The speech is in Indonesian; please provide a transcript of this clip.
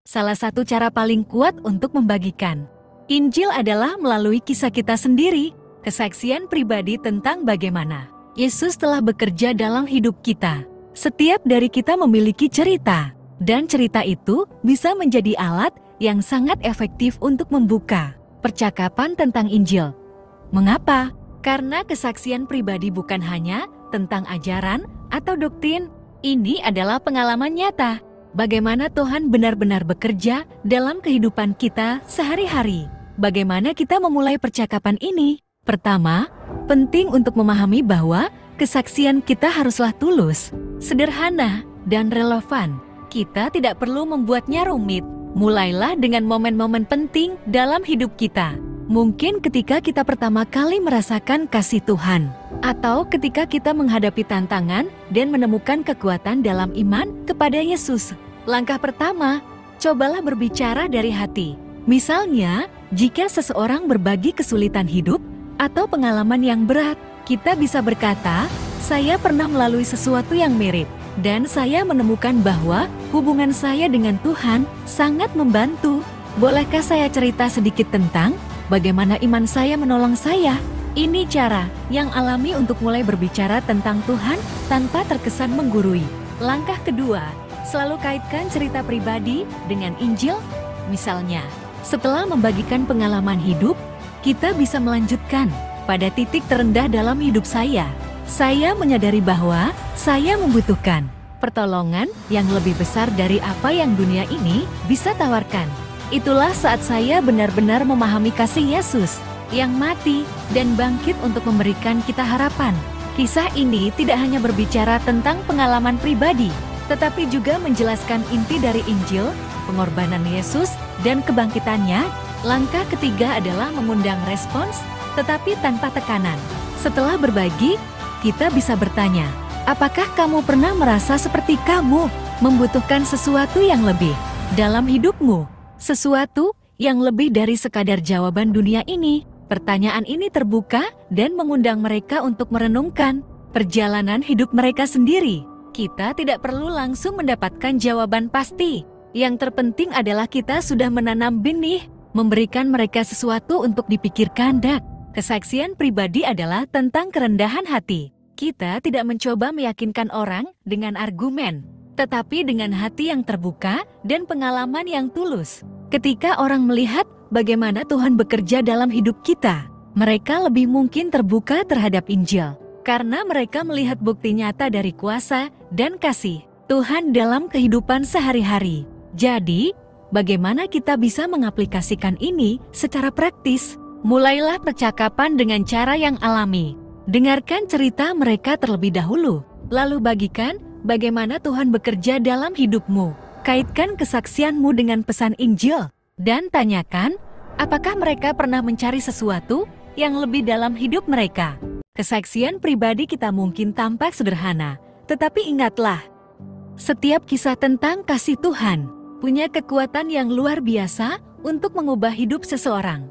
salah satu cara paling kuat untuk membagikan Injil adalah melalui kisah kita sendiri, kesaksian pribadi tentang bagaimana Yesus telah bekerja dalam hidup kita. Setiap dari kita memiliki cerita, dan cerita itu bisa menjadi alat yang sangat efektif untuk membuka percakapan tentang Injil. Mengapa? Karena kesaksian pribadi bukan hanya tentang ajaran atau doktrin, ini adalah pengalaman nyata. Bagaimana Tuhan benar-benar bekerja dalam kehidupan kita sehari-hari. Bagaimana kita memulai percakapan ini? Pertama, penting untuk memahami bahwa kesaksian kita haruslah tulus, sederhana, dan relevan. Kita tidak perlu membuatnya rumit. Mulailah dengan momen-momen penting dalam hidup kita. Mungkin ketika kita pertama kali merasakan kasih Tuhan, atau ketika kita menghadapi tantangan dan menemukan kekuatan dalam iman kepada Yesus. Langkah pertama, cobalah berbicara dari hati. Misalnya, jika seseorang berbagi kesulitan hidup atau pengalaman yang berat, kita bisa berkata, "Saya pernah melalui sesuatu yang mirip, dan saya menemukan bahwa hubungan saya dengan Tuhan sangat membantu. Bolehkah saya cerita sedikit tentang bagaimana iman saya menolong saya?" Ini cara yang alami untuk mulai berbicara tentang Tuhan tanpa terkesan menggurui. Langkah kedua, selalu kaitkan cerita pribadi dengan Injil. Misalnya, setelah membagikan pengalaman hidup, kita bisa melanjutkan pada titik terendah dalam hidup saya. Saya menyadari bahwa saya membutuhkan pertolongan yang lebih besar dari apa yang dunia ini bisa tawarkan. Itulah saat saya benar-benar memahami kasih Yesus yang mati dan bangkit untuk memberikan kita harapan. Kisah ini tidak hanya berbicara tentang pengalaman pribadi, tetapi juga menjelaskan inti dari Injil, pengorbanan Yesus, dan kebangkitannya. Langkah ketiga adalah mengundang respons, tetapi tanpa tekanan. Setelah berbagi, kita bisa bertanya, apakah kamu pernah merasa seperti kamu membutuhkan sesuatu yang lebih dalam hidupmu? Sesuatu yang lebih dari sekadar jawaban dunia ini. Pertanyaan ini terbuka dan mengundang mereka untuk merenungkan perjalanan hidup mereka sendiri. Kita tidak perlu langsung mendapatkan jawaban pasti. Yang terpenting adalah kita sudah menanam benih, memberikan mereka sesuatu untuk dipikirkan. Dan kesaksian pribadi adalah tentang kerendahan hati. Kita tidak mencoba meyakinkan orang dengan argumen, tetapi dengan hati yang terbuka dan pengalaman yang tulus. Ketika orang melihat bagaimana Tuhan bekerja dalam hidup kita, mereka lebih mungkin terbuka terhadap Injil, karena mereka melihat bukti nyata dari kuasa dan kasih Tuhan dalam kehidupan sehari-hari. Jadi, bagaimana kita bisa mengaplikasikan ini secara praktis? Mulailah percakapan dengan cara yang alami. Dengarkan cerita mereka terlebih dahulu, lalu bagikan bagaimana Tuhan bekerja dalam hidupmu. Kaitkan kesaksianmu dengan pesan Injil, dan tanyakan, apakah mereka pernah mencari sesuatu yang lebih dalam hidup mereka? Kesaksian pribadi kita mungkin tampak sederhana, tetapi ingatlah, setiap kisah tentang kasih Tuhan punya kekuatan yang luar biasa untuk mengubah hidup seseorang.